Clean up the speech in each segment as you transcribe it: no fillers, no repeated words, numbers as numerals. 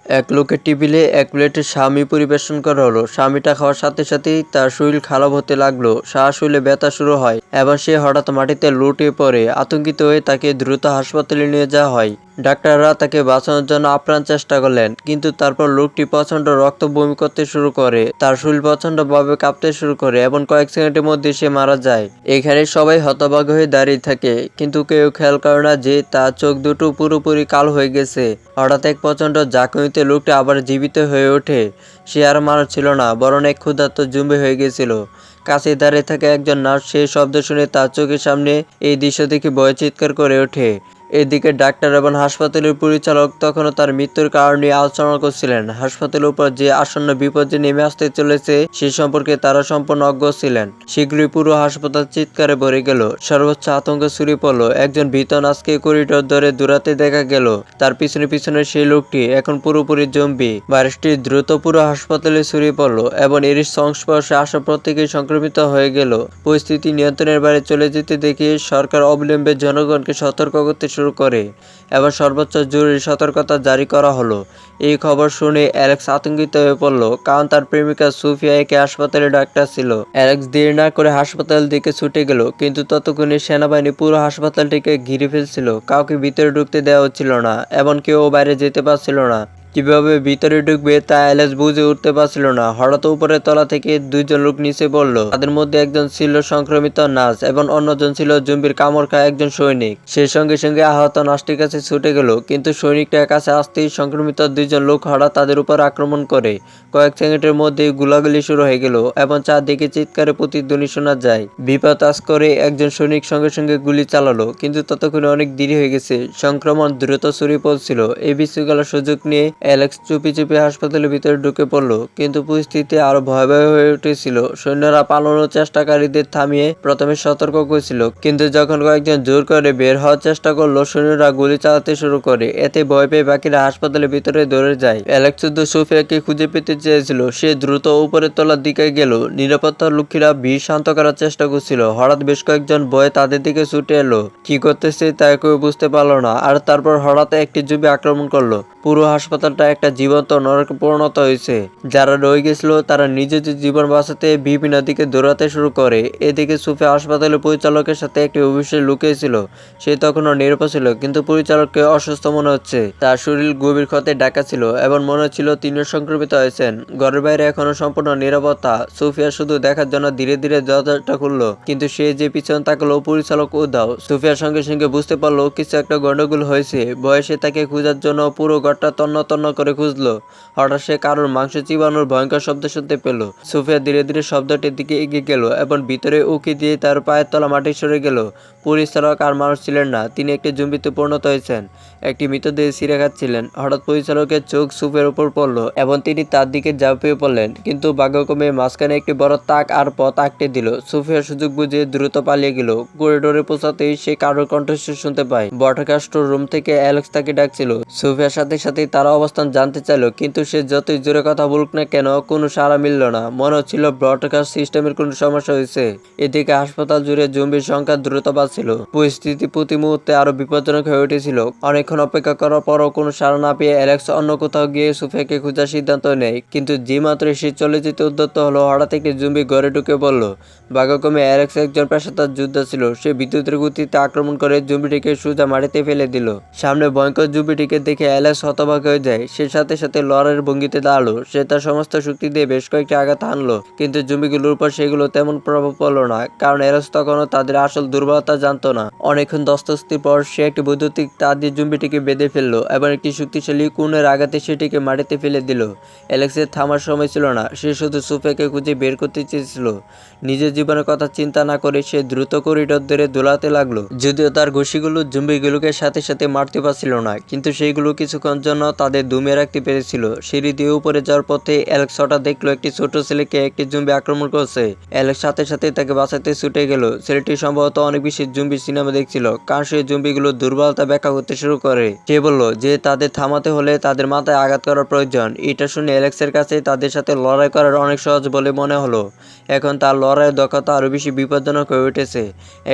এক লোকের টেবিলে এক প্লেটে স্বামী পরিবেশন করা হলো। স্বামীটা খাওয়ার সাথে সাথেই তার শরীর খারাপ হতে লাগলো, শ্বাসে ব্যথা শুরু হয় এবং সে হঠাৎ মাটিতে লুটিয়ে পড়ে। আতঙ্কিত হয়ে তাকে দ্রুত হাসপাতালে নিয়ে যাওয়া হয়। ডাক্তাররা তাকে বাঁচানোর জন্য আপ্রাণ চেষ্টা করলেন, কিন্তু তারপর লোকটি প্রচণ্ড রক্ত বমি করতে শুরু করে, তার শরীর প্রচণ্ডভাবে কাঁপতে শুরু করে এবং কয়েক সেকেন্ডের মধ্যে সে মারা যায়। এখানে সবাই হতবাক হয়ে দাঁড়িয়ে থাকে, কিন্তু কেউ খেয়াল করে না যে তার চোখ দুটো পুরোপুরি কালো হয়ে গেছে। হঠাৎ এক প্রচণ্ড ঝাঁকুনিতে লোকটা আবার জীবিত হয়ে ওঠে। সে আর মানুষ ছিল না, বরং এক ক্ষুধার্ত জম্বি হয়ে গেছিল। কাছে দাঁড়িয়ে থাকা একজন নার্স সেই শব্দ শুনে তার চোখের সামনে এই দৃশ্য দেখে ভয়ে চিৎকার করে ওঠে। এদিকে ডাক্তার এবং হাসপাতালের পরিচালক তখনও তার মৃত্যুর কারণ নিয়ে আলোচনা করছিলেন। হাসপাতালের উপর যে আসন্ন বিপদ যে নেমে আসতে চলেছে সে সম্পর্কে তারা সম্পূর্ণ অজ্ঞ ছিলেন। শীঘ্রই পুরো হাসপাতাল চিৎকারে ভরে গেল, সর্বোচ্চ আতঙ্ক ছড়িয়ে পড়ল। একজন ভীত নার্সকে করিডোর ধরে দৌড়াতে দেখা গেল, তার পিছনে পিছনে সেই লোকটি এখন পুরোপুরি জম্বি। ভাইরাসটি দ্রুত পুরো হাসপাতালে ছড়িয়ে পড়ল এবং এর সংস্পর্শে আসা প্রত্যেকেই সংক্রমিত হয়ে গেল। পরিস্থিতি নিয়ন্ত্রণের বাইরে চলে যেতে দেখে সরকার অবিলম্বে জনগণকে সতর্ক করতে শুরু করে এবং সর্বোচ্চ জরুরি সতর্কতা জারি করা হলো। এই খবর শুনে অ্যালেক্স আতঙ্কিত হয়ে পড়ল, কারণ তার প্রেমিকা সোফিয়া একে হাসপাতালে ডাক্তার ছিল। অ্যালেক্স দেরি না করে হাসপাতাল দিকে ছুটে গেল, কিন্তু ততক্ষণে সেনাবাহিনী পুরো হাসপাতালটিকে ঘিরে ফেলছিল। কাউকে ভিতরে ঢুকতে দেওয়া হচ্ছিল না এবং কেউ বাইরে যেতে পারছিল না। কিভাবে ভিতরে ঢুকবে তা অ্যালেক্স বুঝে উঠতে পারছিল না। হঠাৎ উপরের তলা থেকে দুইজন লোক নিচে পড়ল। তাদের মধ্যে একজন ছিল সংক্রমিত নার্স এবং অন্যজন ছিল জম্বির কামড় খাওয়া একজন সৈনিক। সে সঙ্গে সঙ্গে আহত নার্সটির কাছে ছুটে গেল, কিন্তু সৈনিকটার কাছে আসতেই সংক্রমিত দুইজন লোক হঠাৎ তাদের উপর আক্রমণ করে। কয়েক সেকেন্ডের মধ্যেই গোলাগুলি শুরু হয়ে গেল এবং চারদিকে চিৎকারে প্রতিধ্বনি শোনা যায়। বিপদ আজ করে একজন সৈনিক সঙ্গে সঙ্গে গুলি চালালো, কিন্তু ততক্ষণে অনেক দেরি হয়ে গেছে। সংক্রমণ দ্রুত ছড়িয়ে পড়ছিল। এই বিশৃঙ্খলার সুযোগ নিয়ে অ্যালেক্স চুপি চুপি হাসপাতালের ভিতরে ঢুকে পড়ল, কিন্তু পরিস্থিতি আরো ভয়াবহ হয়ে উঠেছিল। সৈন্যরা পালানোর চেষ্টাকারীদের থামিয়ে প্রথমে সতর্ক করেছিল, কিন্তু যখন কয়েকজন জোর করে বের হওয়ার চেষ্টা করলো, সৈন্যরা গুলি চালাতে শুরু করে। এতে ভয় পেয়ে বাকিরা হাসপাতালের ভিতরে দৌড়ে যায়। অ্যালেক্স শুধু সোফিয়াকে খুঁজে পেতে চেয়েছিল। সে দ্রুত উপরের তলার দিকে গেল। নিরাপত্তার লোকেরা ভিড় শান্ত করার চেষ্টা করছিল। হঠাৎ বেশ কয়েকজন ভয়ে তাদের দিকে ছুটে এলো। কি করতেছে তা কেউ বুঝতে পারলো না। আর তারপর হঠাৎ একটি জম্বি আক্রমণ করলো। পুরো হাসপাতালটা একটা জীবন্ত নরকে পরিণত হয়েছে। যারা রয়ে গেছিল তারা নিজেদের জীবন বাঁচাতে বিভিন্ন দিকে দৌড়াতে শুরু করে। এদিকে সোফিয়া হাসপাতালের পরিচালকের সাথে একটি অফিসে লুকিয়েছিল। সে তখনও নিরাপদ ছিল, কিন্তু পরিচালককে অসুস্থ মনে হচ্ছে। তার শরীর গভীর ক্ষতে ঢাকা ছিল এবং মনে হচ্ছিল তিনিও সংক্রমিত হয়েছেন। ঘরের বাইরে এখনো সম্পূর্ণ নিরাপত্তা। সোফিয়া শুধু দেখার জন্য ধীরে ধীরে দরজাটা খুললো, কিন্তু সে যে পিছন তাকালো, পরিচালক উধাও। সোফিয়ার সঙ্গে সঙ্গে বুঝতে পারলো কিছু একটা গন্ডগোল হয়েছে। বয়সে তাকে খোঁজার জন্য পুরো ঘরটা তন্ন তন্ন করে খুঁজলো। হঠাৎ সে কারোর মাংস চিবানোর ভয়ঙ্কর শব্দ শুনতে পেল। সোফিয়া ধীরে ধীরে শব্দটির দিকে এগিয়ে গেল এবং ভিতরে উকি দিয়ে তার পায়ের তলা মাটি সরে গেল। পরিচালক আর মানুষ ছিলেন না, তিনি একটি জম্বিতে পরিণত হয়েছেন। একটি মৃতদেহ ছিঁড়ে খাচ্ছিলেন। হঠাৎ পরিচালকের চোখ সোফিয়ার উপর পড়ল এবং তিনি তার দিকে ঝাঁপিয়ে পড়লেন, কিন্তু ভাগ্যক্রমে মাঝখানে একটি বড় তাক আর পথ আটকে দিল। সোফিয়া সুযোগ বুঝে দ্রুত পালিয়ে গেল। করিডোরে পৌঁছাতেই সে কারোর কণ্ঠস্বর শুনতে পায়। ব্রডকাস্ট রুম থেকে অ্যালেক্স তাকে ডাকছিল। সোফিয়ার সাথে সাথে তার অবস্থান জানতে চাইল, কিন্তু সে যতই জোরে কথা বলুক না কেন কোনো সাড়া মিলল না। মনে হচ্ছিল ব্রডকাস্ট সিস্টেমের কোনো সমস্যা হয়েছে। এদিকে হাসপাতাল জুড়ে জম্বির সংখ্যা দ্রুত বাড়ছিল। পরিস্থিতি প্রতি মুহূর্তে আরো বিপজ্জনক হয়ে উঠেছিল। অনেকক্ষণ অপেক্ষা করার পরও কোনো সাড়া না পেয়ে অ্যালেক্স অন্য কোথাও গিয়ে সোফিয়াকে খোঁজার সিদ্ধান্ত নেয়, কিন্তু যে মাত্র সে চলে যেতে উদ্যত হলো, হঠাৎ একটি জম্বি ঘরে ঢুকে পড়ল। ভাগ্যক্রমে অ্যালেক্স একজন পেশাদার যোদ্ধা ছিল। সে বিদ্যুতের গতিতে আক্রমণ করে জম্বিটিকে সোজা মাটিতে ফেলে দিল। সামনে ভয়ঙ্কর জম্বিটিকে দেখে অ্যালেক্স হতবাক হয়ে যায়। সে সাথে সাথে লড়াইয়ের ভঙ্গিতে দাঁড়ালো। সে তার সমস্ত শক্তি দিয়ে বেশ কয়েকটি আঘাত হানলো, কিন্তু জম্বিগুলোর উপর সেগুলো তেমন প্রভাব পড়ল না, কারণ অ্যালেক্স তখনও তাদের আসল দুর্বলতা জানতো না। অনেকক্ষণ ধস্তাধস্তির পর সে একটি বৈদ্যুতিক তার দিয়ে জম্বিটিকে বেঁধে ফেললো এবং একটি শক্তিশালী কোণের আঘাতে সেটিকে মাটিতে ফেলে দিল। অ্যালেক্সের থামার সময় ছিল না। সে শুধু সোফিয়াকে খুঁজে বের করতে চেয়েছিল। নিজের জীবনের কথা চিন্তা না করে সে দ্রুত করিডোর ধরে দোলাতে লাগলো। যদিও তার ঘুষিগুলো জম্বিগুলোকে সাথে সাথে মারতে পারছিল না, কিন্তু সেইগুলো কিছুক্ষণ জন্য তাদের দমিয়ে রাখতে পেরেছিল। সিঁড়ি দিয়ে উপরে যাওয়ার পথে অ্যালেক্স হঠাৎ দেখলো একটি ছোট ছেলেকে একটি জম্বি আক্রমণ করছে। অ্যালেক্স সাথে সাথে তাকে বাঁচাতে ছুটে গেল। ছেলেটি সম্ভবত অনেক বেশি জম্বি সিনেমা দেখছিল, কারণ সে জম্বিগুলোর দুর্বলতা ব্যাখ্যা করতে শুরু করে। সে বলল যে তাদের থামাতে হলে তাদের মাথায় আঘাত করার প্রয়োজন। এটা শুনে অ্যালেক্সের কাছে তাদের সাথে লড়াই করার অনেক সহজ বলে মনে হলো। এখন তার লড়াইয়ের দক্ষতা আরো বেশি বিপজ্জনক হয়ে উঠেছে।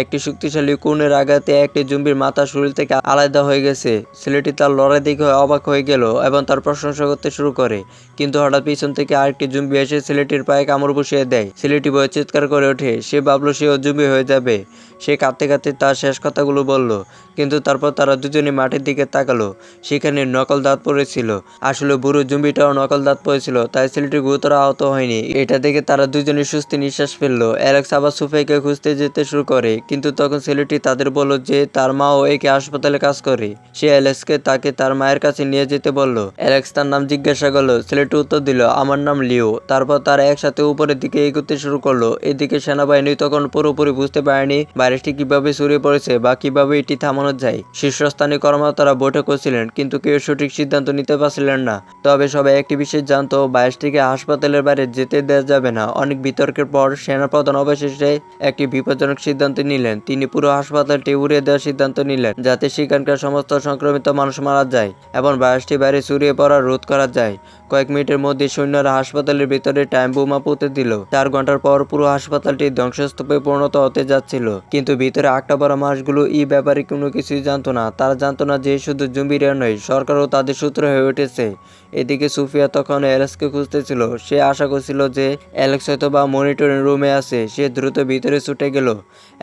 একটি শক্তিশালী কোণের আঘাতে একটি জম্বির মাথা শরীর থেকে আলাদা হয়ে গেছে। ছেলেটি তার লড়াই দেখে অবাক হয়ে গেল এবং তার প্রশংসা করতে শুরু করে, কিন্তু হঠাৎ পিছন থেকে আরেকটি জুম্বি এসে ছেলেটির পায়ে কামড় বসিয়ে দেয়। ছেলেটি ভয়ে চিৎকার করে ওঠে। সে ভাবলো সেও জুম্বি হয়ে যাবে। সে কাঁদতে কাঁদতে তার শেষ কথাগুলো বলল, কিন্তু তারপর তারা দুজনে মাটির দিকে তাকালো। সেখানে নকল দাঁত পড়েছিল। আসলে বুড়ো জুম্বিটাও নকল দাঁত পড়েছিল, তাই ছেলেটি গুরুতর আহত হয়নি। এটা দেখে তারা দুজনে স্বস্তি নিঃশ্বাস ফেললো। অ্যালেক্স আবার সুফিয়াকে খুঁজতে যেতে শুরু করে, কিন্তু তখন ছেলেটি তাদের বলল যে তার মাও একই হাসপাতালে কাজ করে। সে অ্যালেক্সকে তাকে তার মায়ের কাছে নিয়ে যেতে বলল। অ্যালেক্স তার নাম জিজ্ঞাসা করলো। ছেলেটি উত্তর দিল, আমার নাম লিও। তারপর তারা একসাথে উপরের দিকে এগোতে শুরু করলো। এদিকে সেনাবাহিনী তখন পুরোপুরি বুঝতে পারেনি ভাইরাসটি কিভাবে ছড়িয়ে পড়েছে বা কিভাবে এটি থামানো যায়। শীর্ষস্থানীয় কর্মকর্তারা বৈঠক করছিলেন, কিন্তু কেউ সঠিক সিদ্ধান্ত নিতে পারছিলেন না। তবে সবাই একটি বিষয় জানতো, ভাইরাসটিকে হাসপাতালের বাইরে যেতে দেওয়া যাবে না। অনেক বিতর্কের পর সেনাপ্রধান অবশেষে একটি বিপজ্জনক সিদ্ধান্ত নিলেন। তিনি পুরো হাসপাতালটি উড়িয়ে দেওয়ার সিদ্ধান্ত নিলেন, যাতে সেখানকার সমস্ত সংক্রমিত মানুষ মারা যায় এবং ভাইরাসটি বাইরে ছড়িয়ে পড়া রোধ করা যায়। কয়েক মিনিটের মধ্যে সৈন্যরা হাসপাতালের ভিতরে টাইম বোমা পুঁতে দিল। 4 ঘন্টার পর পুরো হাসপাতালটি ধ্বংসস্তূপে পরিণত হতে যাচ্ছিল। কিন্তু ভিতরে আটকা পড়া মানুষগুলো এই ব্যাপারে কোনো কিছুই জানতো না। তারা জানতো না যে শুধু জুম্বিরা নয়, সরকারও তাদের সূত্র হয়ে উঠেছে। এদিকে সুফিয়া তখন অ্যালেক্সকে খুঁজতেছিল। সে আশা করছিল যে অ্যালেক্স হয়তো বা মনিটরিং রুমে আছে। সে দ্রুত ভিতরে ছুটে গেল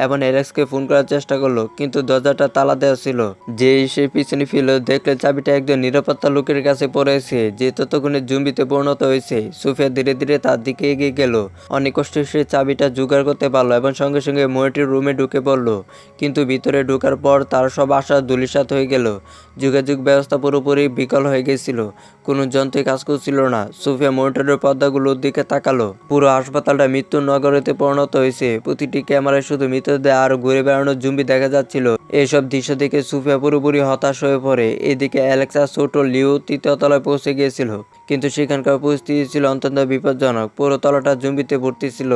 এবং অ্যালেক্সকে ফোন করার চেষ্টা করলো, কিন্তু দরজাটা তালা দেওয়া ছিল। যে সে পিছনে ফিরল, দেখলে চাবিটা একজন নিরাপত্তা লোকের কাছে পড়েছে, যে ততক্ষণে জুম্বিতে পরিণত হয়েছে। সুফিয়া ধীরে ধীরে তার দিকে এগিয়ে গেল। অনেক কষ্টে সে চাবিটা জোগাড় করতে পারলো এবং সঙ্গে সঙ্গে মনিটর রুমে ঢুকে পড়লো। কিন্তু ভিতরে ঢোকার পর তার সব আশা ধূলিসাৎ হয়ে গেল। যোগাযোগ ব্যবস্থা পুরোপুরি বিকল হয়ে গেছিল। কোনো যন্ত্রই কাজ করছিল না। সুফিয়া মনিটরের পর্দাগুলোর দিকে তাকালো। পুরো হাসপাতালটা মৃত্যুর নগরীতে পরিণত হয়েছে। প্রতিটি ক্যামেরায় শুধু মৃতদেহ আর ঘুরে বেড়ানোর জুম্বি দেখা যাচ্ছিল। এসব দৃশ্য দেখে সুফিয়া পুরোপুরি হতাশ হয়ে পড়ে। এদিকে অ্যালেক্স আর ছোট লিও 3য় তলায় পৌঁছে গিয়েছিল, কিন্তু সেখানকার পরিস্থিতি ছিল অত্যন্ত বিপজ্জনক। পুরো তলাটা জুম্বিতে ভর্তি ছিল।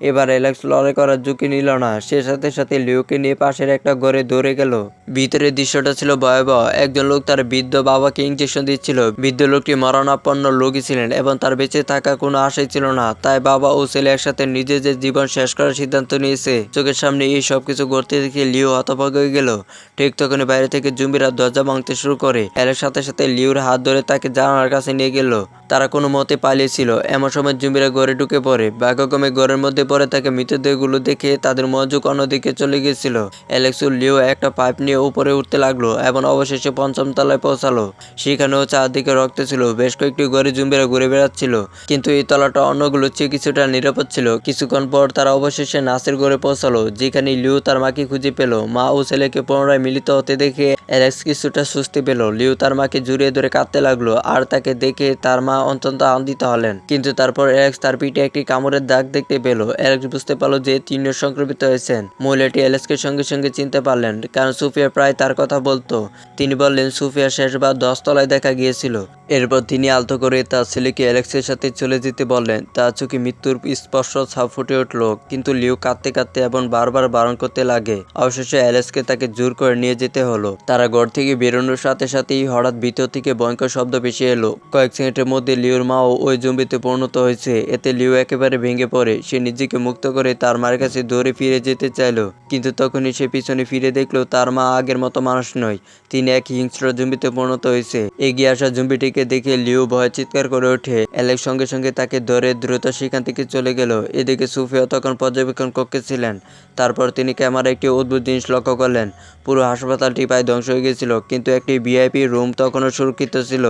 এবার অ্যালেক্স লড়াই করার ঝুঁকি নিল না। সে সাথে সাথে লিওকে নিয়ে পাশের একটা ঘরে দৌড়ে গেল। ভিতরের দৃশ্যটা ছিল ভয়াবহ। একজন লোক তার বৃদ্ধ বাবাকে ইঞ্জেকশন দিচ্ছিল। বৃদ্ধ লোকটি মরণাপন্ন রোগী ছিলেন এবং তার বেঁচে থাকার কোনো আশাই ছিল না। তাই বাবা ও ছেলে একসাথে নিজেদের জীবন শেষ করার সিদ্ধান্ত নিয়েছে। চোখের সামনে এই সবকিছু ঘটতে দেখে লিও হতভম্ব হয়ে গেল। ঠিক তখনই বাইরে থেকে জুম্বিরা দরজা ভাঙতে শুরু করে। অ্যালেক্স সাথে সাথে লিওর হাত ধরে তাকে জানালার কাছে নিয়ে গেল। তারা কোনো মতে পালিয়েছিল। এমন সময় জুম্বিরা ঘরে ঢুকে পড়ে। ভাগ্যক্রমে ঘরের মধ্যে পড়ে থাকা মৃতদেহগুলো দেখে তাদের মনোযোগ অন্যদিকে চলে গিয়েছিল। অ্যালেক্স ও লিও একটা পাইপ নিয়ে উপরে উঠতে লাগলো এবং অবশেষে 5ম তলায় পৌঁছালো। সেখানেও চারদিকে রক্ত ছিল। বেশ কয়েকটি ঘরে জুম্বিরা ঘুরে বেড়াচ্ছিল, কিন্তু এই তলাটা অন্যগুলোর চেয়ে কিছুটা নিরাপদ ছিল। কিছুক্ষণ পর তারা অবশেষে নাসের ঘরে পৌঁছালো, যেখানে লিও তার মাকে খুঁজে পেল। মা ও ছেলেকে পুনরায় মিলিত হতে দেখে অ্যালেক্স কিছুটা স্বস্তি পেল। লিও তার মাকে জড়িয়ে ধরে কাঁদতে লাগলো, আর তাকে দেখে তার মা অত্যন্ত আনন্দিত হলেন। কিন্তু তারপর অ্যালেক্স তার পিঠে একটি কামড়ের দাগ দেখতে পেল। অ্যালেক্স বুঝতে পারলো যে তিনিও সংক্রমিত হয়েছেন। মহিলাটি অ্যালেক্সকে সঙ্গে সঙ্গে চিনতে পারলেন, কারণ সুফিয়া প্রায় তার কথা বলতো। তিনি বললেন সুফিয়া শেষবার 10 তলায় দেখা গিয়েছিল। এরপর তিনি আলতো করে তার ছেলেকে অ্যালেক্সের সাথে চলে যেতে বললেন। তার চোখে মৃত্যুর স্পষ্ট ছাপ ফুটে উঠল, কিন্তু লিও কাঁদতে কাঁদতে এবং বারবার বারণ করতে লাগে। অবশেষে অ্যালেক্সকে তাকে জোর করে নিয়ে যেতে হলো। তারা ঘর থেকে বেরোনোর সাথে সাথেই হঠাৎ ভিতর থেকে ভয়ঙ্কর শব্দ ভেসে এলো। কয়েক সেকেন্ডের মধ্যে লিওর মাও ওই জম্বিতে পরিণত হয়েছে। এতে লিও একেবারে ভেঙে পড়ে। সে নিজেকে মুক্ত করে তার মায়ের কাছে দৌড়ে ফিরে যেতে চাইলো, কিন্তু তখনই সে পিছনে ফিরে দেখলো তার মা আগের মতো মানুষ নয়। তিনি এক হিংস্র জম্বিতে পরিণত হয়েছে। এগিয়ে আসা জম্বিটিকে দেখে লিও ভয়ে চিৎকার করে ওঠে। অ্যালেক্স সঙ্গে সঙ্গে তাকে ধরে দ্রুত সেখান থেকে চলে গেল। এদিকে সুফিয়া তখন পর্যবেক্ষণ কক্ষে ছিলেন। তারপর তিনি ক্যামেরায় একটি অদ্ভুত জিনিস লক্ষ্য করলেন। পুরো হাসপাতালটি প্রায় ধ্বংস হয়ে গেছিল, কিন্তু একটি ভিআইপি রুম তখনও সুরক্ষিত ছিল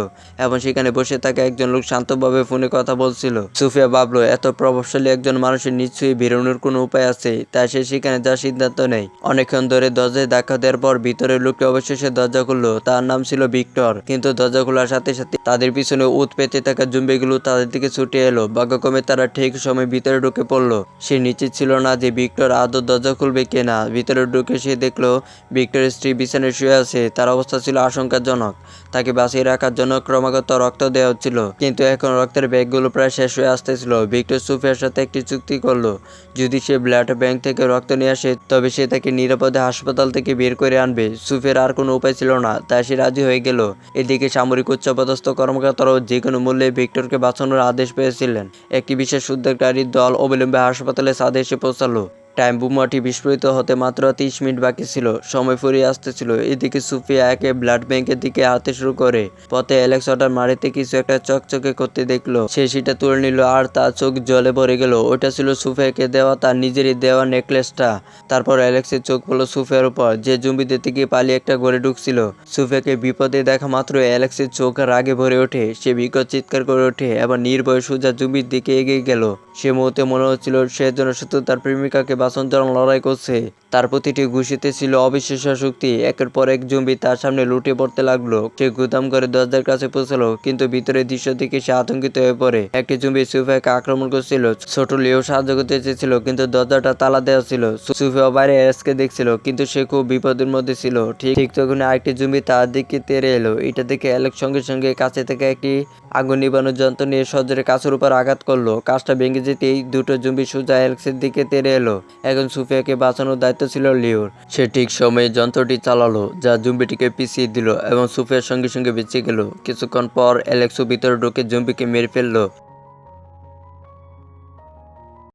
এবং সেখানে বসে থাকা একজন লোক শান্তভাবে ফোনে কথা বলছিল। সুফিয়া ভাবলো, এত প্রভাবশালী একজন মানুষের নিশ্চয়ই বেরোনোর কোনো উপায় আছে। তাই সে সেখানে যাওয়ার সিদ্ধান্ত নেয়। অনেকক্ষণ ধরে দরজায় ধাক্কা দেওয়ার পর ভিতরের লোকটি অবশেষে দরজা খুললো। তার নাম ছিল ভিক্টর। কিন্তু দরজা খোলার সাথে সাথে তাদের পিছনে উত পেতে থাকা জুম্বিগুলো তাদের দিকে ছুটে এলো। ভাগ্যক্রমে তারা ঠিক সময় ভিতরে ঢুকে পড়লো। সে নিশ্চিত ছিল না যে ভিক্টর আদৌ দরজা খুলবে কিনা। ভিতরে ঢুকে সে দেখলো ভিক্টরের স্ত্রী বিছানায় শুয়ে আছে। তার অবস্থা ছিল আশঙ্কাজনক। তাকে বাঁচিয়ে রাখার জন্য ক্রমাগত রক্ত দেওয়া হচ্ছিল, কিন্তু এখন রক্তের ব্যাগগুলো প্রায় শেষ হয়ে আসতেছিল। ভিক্টর সুফিয়ার সাথে একটি চুক্তি করলো, যদি সে ব্লাড ব্যাংক থেকে রক্ত নিয়ে আসে তবে সে তাকে নিরাপদে হাসপাতাল থেকে বের করে আনবে। সুফিয়ার আর কোনো উপায় ছিল না, তাই সে রাজি হয়ে গেল। এদিকে সামরিক উচ্চপদস্থ কর্মকর্তারাও যে কোনো মূল্যে ভিক্টরকে বাঁচানোর আদেশ পেয়েছিলেন। একটি বিশেষ উদ্ধারকারী দল অবিলম্বে হাসপাতালে ছাদে এসে পৌঁছালো। টাইম বোমাটি বিস্ফোরিত হতে মাত্র 30 মিনিট বাকি ছিল। সময় ফুরিয়ে আসতেছিল। এদিকে সুফিয়া একে ব্লাড ব্যাংকের দিকে হাঁটতে শুরু করে। পথে অ্যালেক্স হঠাৎ মাটিতে কিছু একটা চকচকে করতে দেখলো। সে সেটা তুলে নিল আর তার চোখ জলে ভরে গেল। ওটা ছিল সুফিয়াকে দেওয়া তার নিজেরই দেওয়া নেকলেসটা। তারপর অ্যালেক্সের চোখ পড়লো সুফিয়ার উপর, যে জম্বিদের থেকে পালিয়ে একটা ঘরে ঢুকছিল। সুফিয়াকে বিপদে দেখা মাত্র অ্যালেক্সের চোখ রাগে ভরে ওঠে। সে বিকট চিৎকার করে ওঠে এবং নির্ভয়ে সোজা জম্বির দিকে এগিয়ে গেল। সে মুহূর্তে মনে হচ্ছিল সে যেন শুধু তার প্রেমিকাকে বাঁচানোর জন্য লড়াই করছে। তার প্রতিটি ঘুষিতে ছিল অবিশ্বাস্য শক্তি। একের পর এক জম্বি তার সামনে লুটে পড়তে লাগলো। সে গুদাম করে দরজার কাছে পৌঁছালো, কিন্তু ভিতরের দৃশ্য দেখে সে আতঙ্কিত হয়ে পড়ে। একটি জম্বি সুফিয়াকে আক্রমণ করছিল। ছোট লিও সাহায্য করতে চেয়েছিল, কিন্তু দরজাটা তালা দেওয়া ছিল। সুফিয়া বাইরে অ্যালেক্সকে দেখছিল, কিন্তু সে খুব বিপদের মধ্যে ছিল। ঠিক তখন আরেকটি জম্বি তার দিকে তেড়ে এলো। এটা দেখে অ্যালেক্স সঙ্গে সঙ্গে কাছে থেকে একটি আগুন নিবানোর যন্ত্র নিয়ে সজোরে কাছের উপর আঘাত করলো। কাজটা ভেঙে যেতেই দুটো জম্বি সোজা অ্যালেক্সের দিকে তেড়ে এলো। এখন সুফিয়াকে বাঁচানোর দায়িত্ব ছিল লিওর। সে ঠিক সময়ে যন্ত্রটি চালালো, যা জম্বিটিকে পিছিয়ে দিল এবং সুফিয়ার সঙ্গে সঙ্গে বেঁচে গেল। কিছুক্ষণ পর অ্যালেক্সও ভিতরে ঢুকে জম্বিকে মেরে ফেললো।